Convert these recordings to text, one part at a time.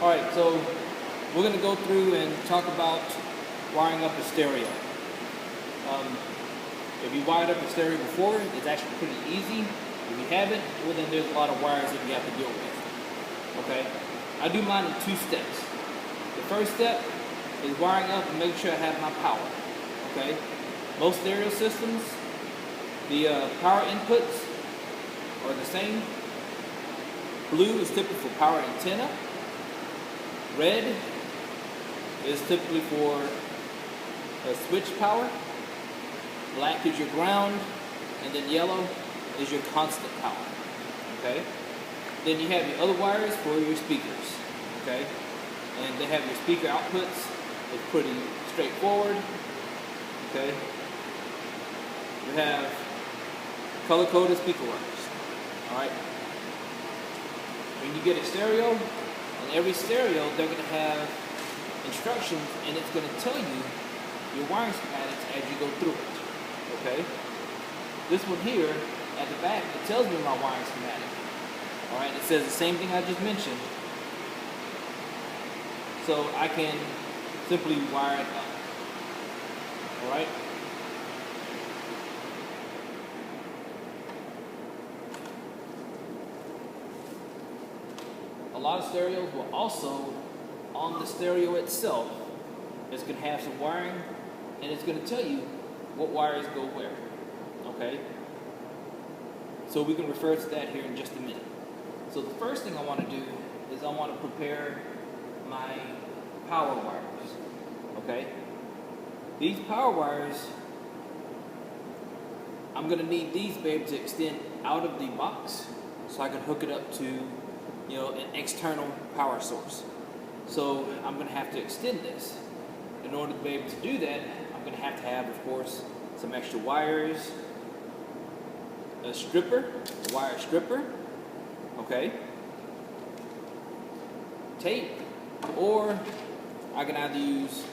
Alright, so we're going to go through and talk about wiring up a stereo. If you wired up a stereo before, it's actually pretty easy. If you haven't, well then there's a lot of wires that you have to deal with. Okay? I do mine in 2 steps. The first step is wiring up and making sure I have my power. Okay? Most stereo systems, the power inputs are the same. Blue is typically for power antenna. Red is typically for switch power. Black is your ground, and then yellow is your constant power. Okay? Then you have your other wires for your speakers. Okay? And they have your speaker outputs. It's pretty straightforward. Okay? You have color-coded speaker wires. Alright? When you get a stereo, in every stereo they're going to have instructions, and it's going to tell you your wiring schematics as you go through it. Okay? This one here, at the back, it tells me my wiring schematic. Alright? It says the same thing I just mentioned. So I can simply wire it up. Alright? A lot of stereos will also, on the stereo itself, it's going to have some wiring, and it's going to tell you what wires go where. Okay? So we can refer to that here in just a minute. So the first thing I want to do is I want to prepare my power wires. Okay? These power wires, I'm going to need these to be able to extend out of the box so I can hook it up to an external power source. So I'm going to have to extend this. In order to be able to do that, I'm going to have, of course, some extra wires, a wire stripper, okay, tape, or I can either use,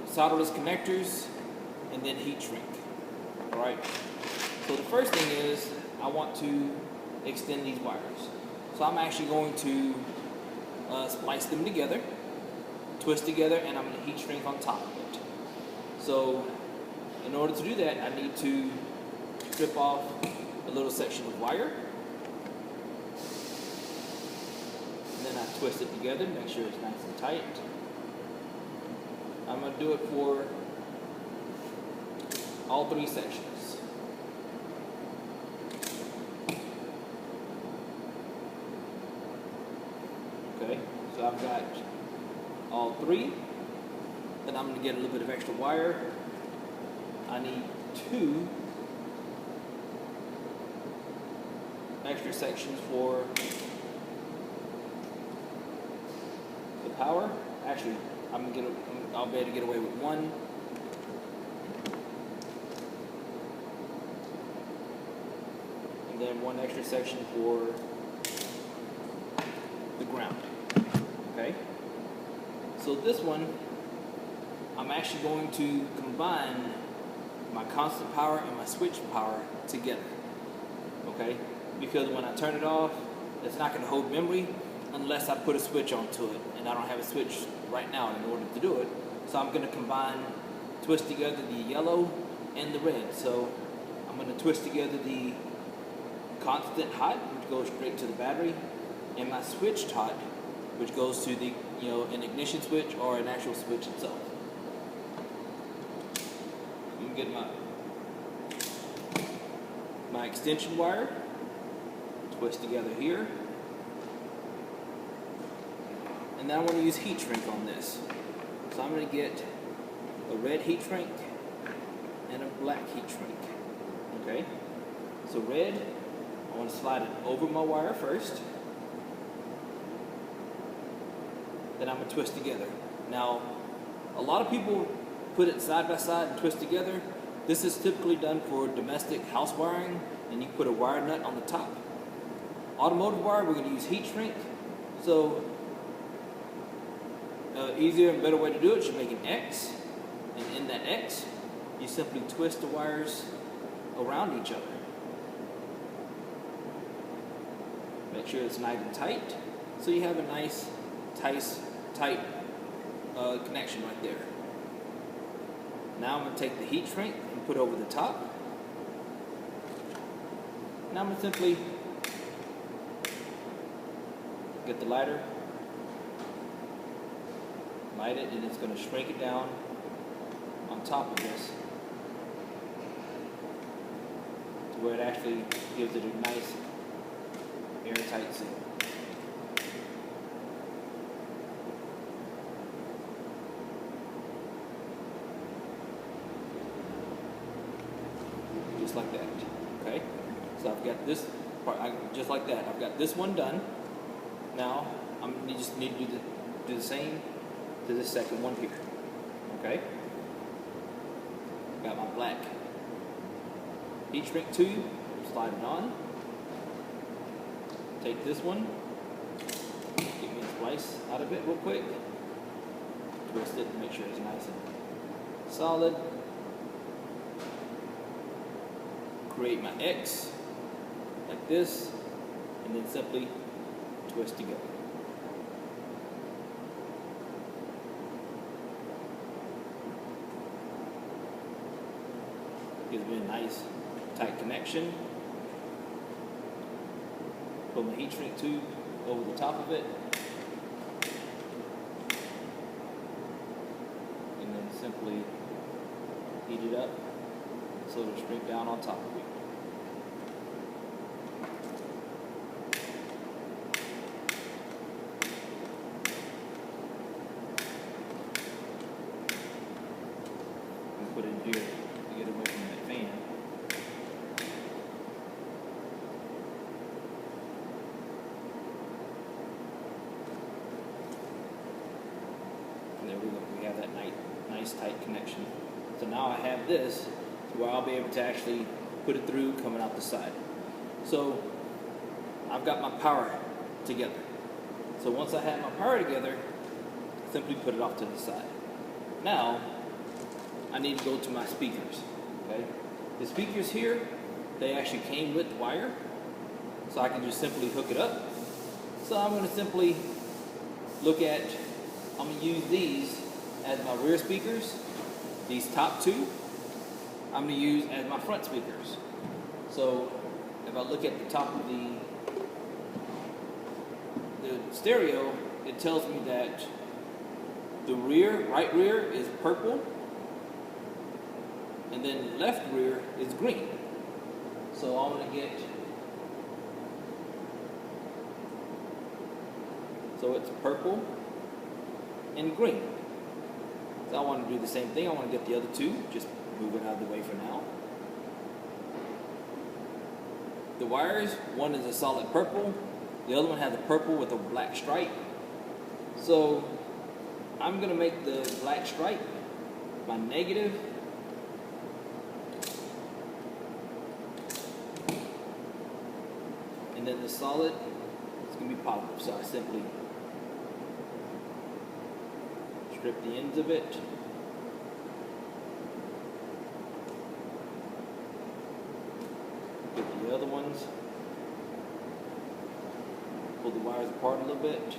solderless connectors and then heat shrink. All right. So the first thing is I want to extend these wires. So I'm actually going to splice them together, twist together, and I'm going to heat shrink on top of it. So in order to do that, I need to strip off a little section of wire. And then I twist it together, make sure it's nice and tight. I'm going to do it for all 3 sections. Okay, so I've got all 3. Then I'm going to get a little bit of extra wire. I need 2 extra sections for the power. Actually, I'll be able to get away with 1. And then 1 extra section for the ground. Okay? So this one, I'm actually going to combine my constant power and my switch power together. Okay? Because when I turn it off, it's not going to hold memory unless I put a switch onto it. And I don't have a switch right now in order to do it. So I'm going to twist together the yellow and the red. So I'm going to twist together the constant hot, which goes straight to the battery, and my switched hot, which goes to the an ignition switch or an actual switch itself. I'm gonna get my extension wire, twist together here, and then I want to use heat shrink on this. So I'm going to get a red heat shrink and a black heat shrink. Okay, so red, I want to slide it over my wire first. Then I'm going to twist together. Now, a lot of people put it side by side and twist together. This is typically done for domestic house wiring, and you put a wire nut on the top. Automotive wire, we're going to use heat shrink. So, easier and better way to do it, you make an X, and in that X, you simply twist the wires around each other. Make sure it's nice and tight, so you have a nice tight connection right there. Now I'm going to take the heat shrink and put over the top. Now I'm going to simply get the lighter, light it, and it's going to shrink it down on top of this to where it actually gives it a nice airtight seal. Just like that. Okay? So I've got this part, just like that. I've got this one done. Now I just need to do the same to the second one here. Okay? Got my black heat shrink tube, slide it on. Take this one, get me a splice out of it real quick, twist it and make sure it's nice and solid. Create my X like this, and then simply twist together. Gives me a nice tight connection. Put my heat shrink tube over the top of it, and then simply heat it up so it'll shrink down on top of it. And put it in here to get away from that fan. And there we go. We have that nice tight connection. So now I have this where I'll be able to actually put it through coming out the side. So I've got my power together. So once I have my power together, simply put it off to the side. Now I need to go to my speakers. Okay, the speakers here, they actually came with the wire, so I can just simply hook it up. So I'm going to simply I'm going to use these as my rear speakers. These top two I'm going to use as my front speakers. So if I look at the top of the stereo, it tells me that the right rear is purple, and then left rear is green. So I'm going to get, so it's purple and green. So I want to do the same thing. I want to get the other two, just move it out of the way for now. The wires, one is a solid purple, the other one has a purple with a black stripe. So I'm going to make the black stripe my negative, and then the solid is going to be positive. So I simply strip the ends of it. Get the other ones. Pull the wires apart a little bit.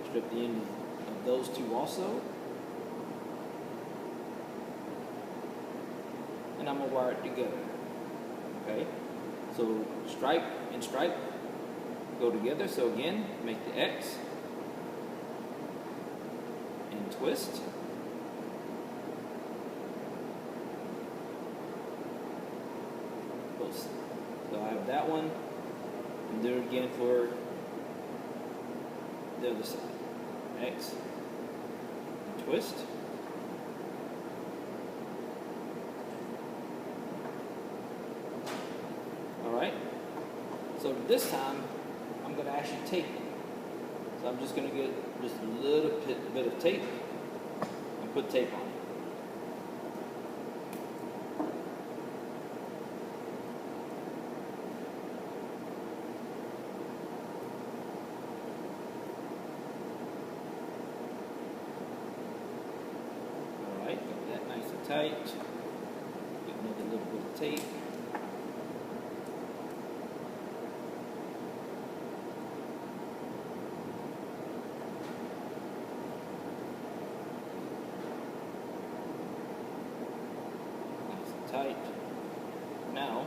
Strip the end of those two also. And I'm going to wire it together. Okay? So stripe and stripe go together. So again, make the X and twist. So I have that one, and do it again for the other side. X and twist. Alright, so this time I'm going to actually tape it. So I'm just going to get just a little bit of tape and put tape on it. Alright, got that nice and tight. Get another little bit of tape. Nice and tight. Now,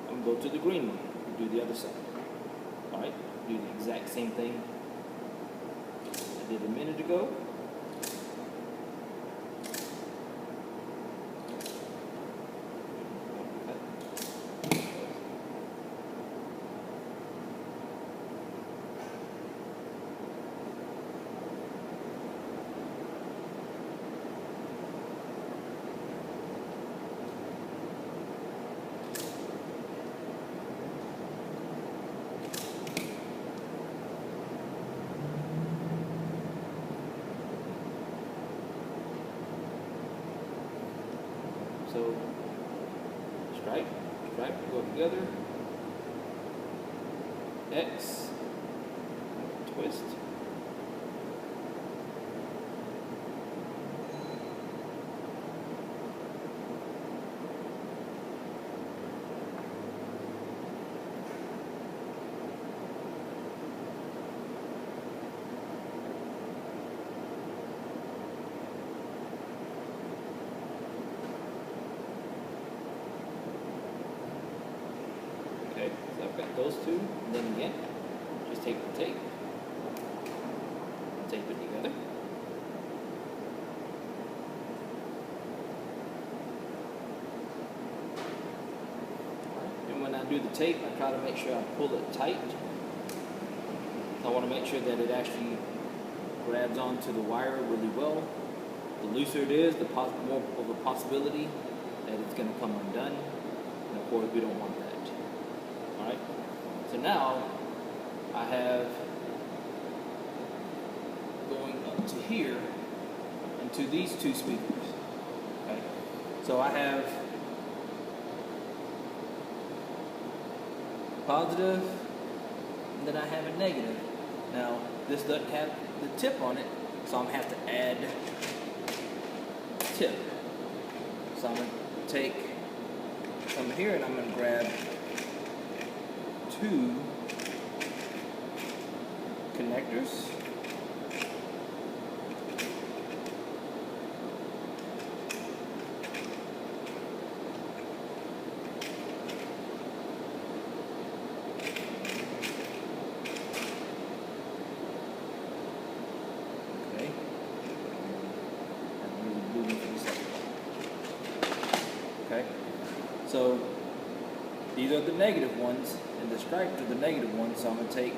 I'm going to go to the green one and do the other side. Alright, do the exact same thing I did a minute ago. So, stripe, go together, X, twist, okay, so I've got those two, and then again, just take the tape, and tape it together. And when I do the tape, I try to make sure I pull it tight. I want to make sure that it actually grabs onto the wire really well. The looser it is, the more of a possibility that it's going to come undone. And of course, we don't want that. Alright, so now I have going up to here and to these two speakers. Okay, so I have positive and then I have a negative. Now this doesn't have the tip on it, so I'm going to have to add tip. So I'm going to take some here and I'm going to grab two connectors. Okay. Okay. So these are the negative ones, and the stripes are the negative ones, so I'm going to take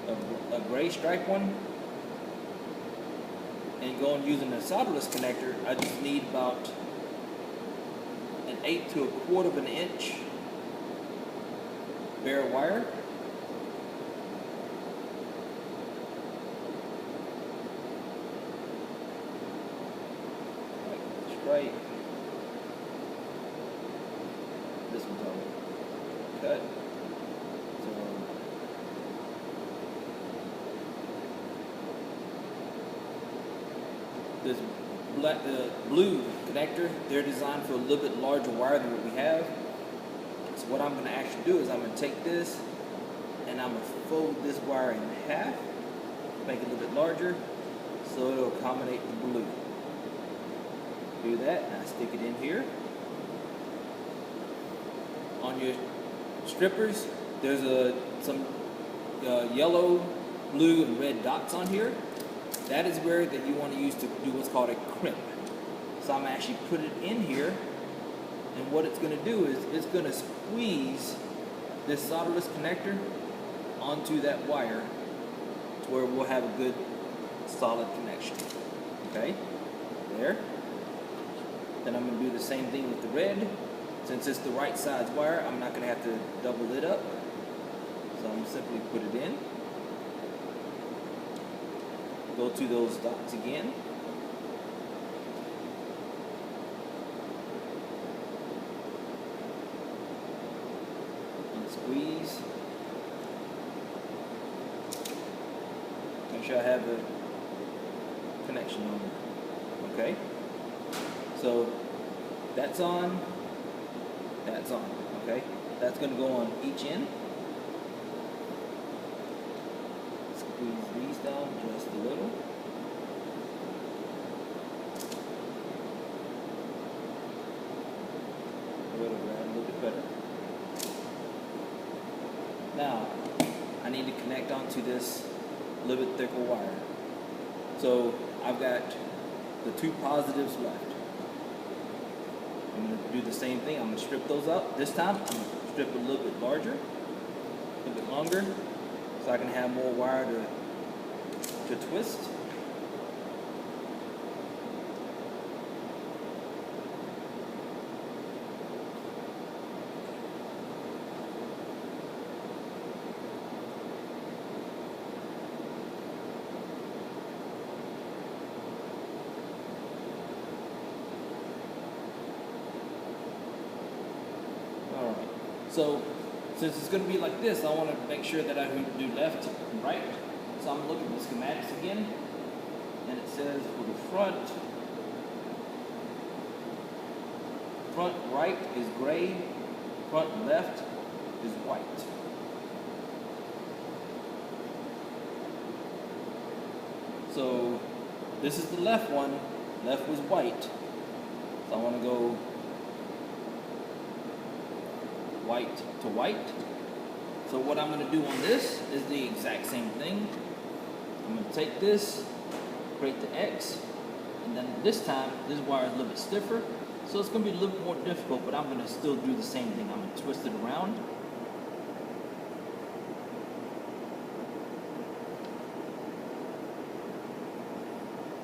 a gray stripe one and go and using a solderless connector. I just need about 1/8 to 1/4 of an inch bare wire. Straight. This one's already cut. So this black, blue connector, they're designed for a little bit larger wire than what we have. So what I'm going to actually do is I'm going to take this and I'm going to fold this wire in half, make it a little bit larger, so it'll accommodate the blue. Do that, and I stick it in here. On your strippers, there's some yellow, blue, and red dots on here. That is where that you want to use to do what's called a crimp. So I'm actually put it in here, and what it's going to do is it's going to squeeze this solderless connector onto that wire to where we'll have a good solid connection. Okay, there. Then I'm going to do the same thing with the red. Since it's the right size wire, I'm not going to have to double it up. So I'm going to simply put it in. Go to those dots again. And squeeze. Make sure I have the connection on it. Okay? So That's on. That's on. Okay. That's going to go on each end. Squeeze these down just a little. It'll grab a little bit better. Now, I need to connect onto this a little bit thicker wire. So I've got the two positives left. I'm going to do the same thing. I'm going to strip those up. This time, I'm going to strip a little bit larger, a little bit longer, so I can have more wire to twist. So, since it's going to be like this, I want to make sure that I do left and right. So I'm looking at the schematics again, and it says for the front right is gray, front left is white. So this is the left one, left was white. So I want to go white to white. So what I'm going to do on this is the exact same thing. I'm going to take this, create the X, and then this time this wire is a little bit stiffer, so it's going to be a little bit more difficult, but I'm going to still do the same thing. I'm going to twist it around.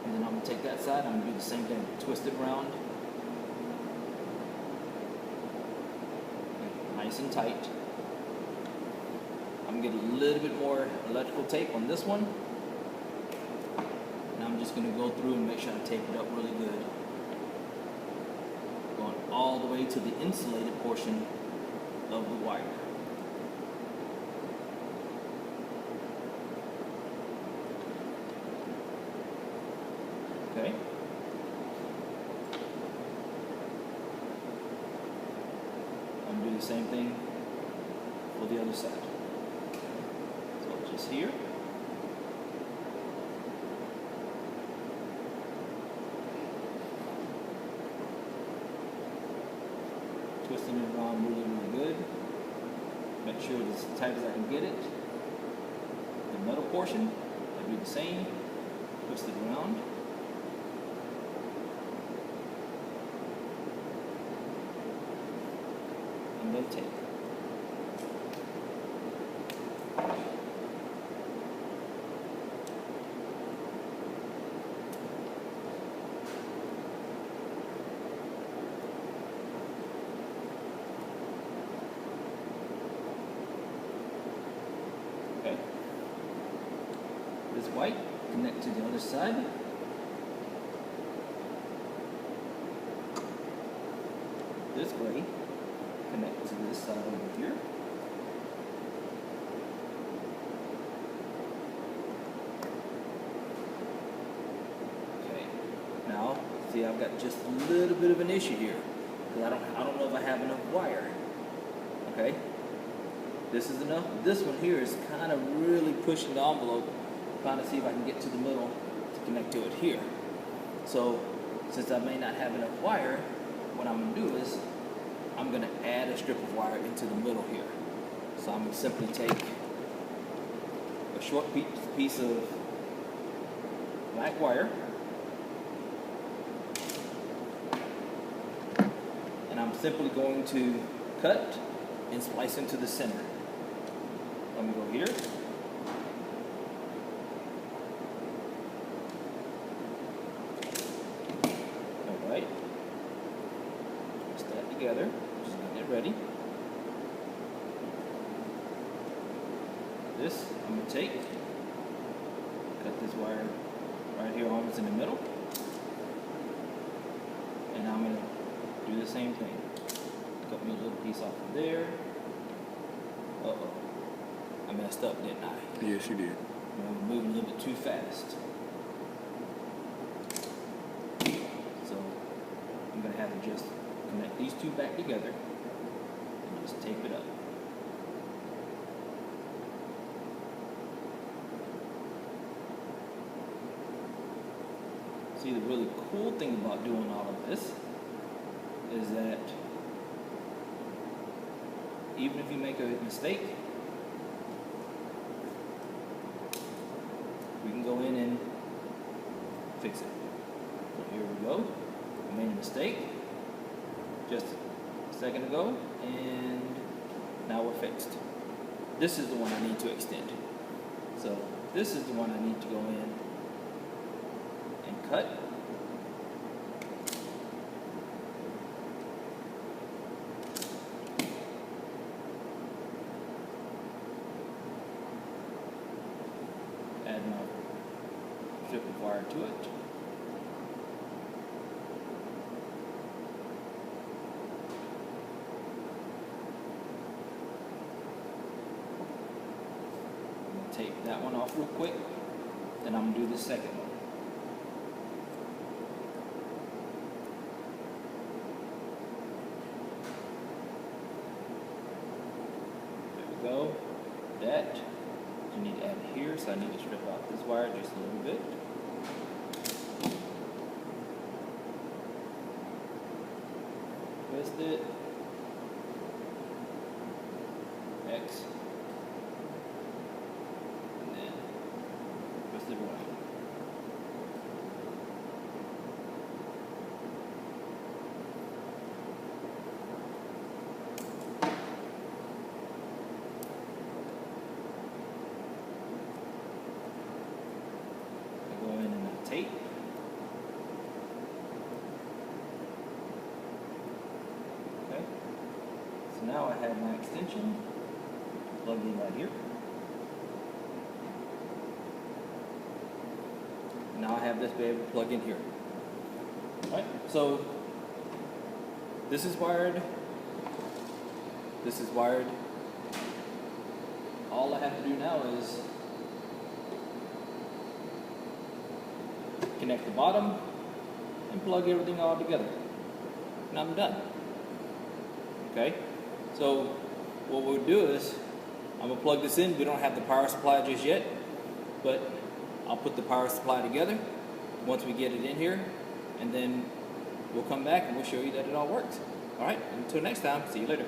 And then I'm going to take that side, I'm going to do the same thing, twist it around. Nice and tight. I'm going to get a little bit more electrical tape on this one. And I'm just going to go through and make sure I tape it up really good. Going all the way to the insulated portion of the wire. Okay. I'm going to do the same thing for the other side. So just here. Twisting it around really, really good. Make sure it's as tight as I can get it. The metal portion, I do the same. Twist it around. And then tape. Okay. This white, connect to the other side. This gray, connect to this side over here. Okay. Now, see, I've got just a little bit of an issue here because I don't know if I have enough wire. Okay. This is enough. This one here is kind of really pushing the envelope, trying to see if I can get to the middle to connect to it here. So, since I may not have enough wire, what I'm going to do is I'm going to add a strip of wire into the middle here. So I'm going to simply take a short piece of black wire, and I'm simply going to cut and splice into the center. I'm going to go here. Alright. Put that together. Just getting it ready. This I'm going to take, cut this wire right here almost in the middle. And I'm going to do the same thing. Cut me a little piece off of there. Uh-oh. I messed up, didn't I? Yes, you did. I'm moving a little bit too fast. So I'm going to have to just connect these two back together and just tape it up. See, the really cool thing about doing all of this is that even if you make a mistake, we can go in and fix it. So here we go. We made a mistake just a second ago, and now we're fixed. This is the one I need to extend. So this is the one I need to go in and cut. Add my strip of wire to it. Take that one off real quick, then I'm gonna do the second one. There we go. That you need to add here, so I need to strip out this wire just a little bit. Twist it. X. The right. I go in and I tape. Okay. So now I have my extension plugged in right here. Now I have this be able to plug in here. Alright, so this is wired. This is wired. All I have to do now is connect the bottom and plug everything all together. And I'm done. Okay? So what we'll do is I'm gonna plug this in. We don't have the power supply just yet, but I'll put the power supply together once we get it in here, and then we'll come back and we'll show you that it all works. All right, until next time, see you later.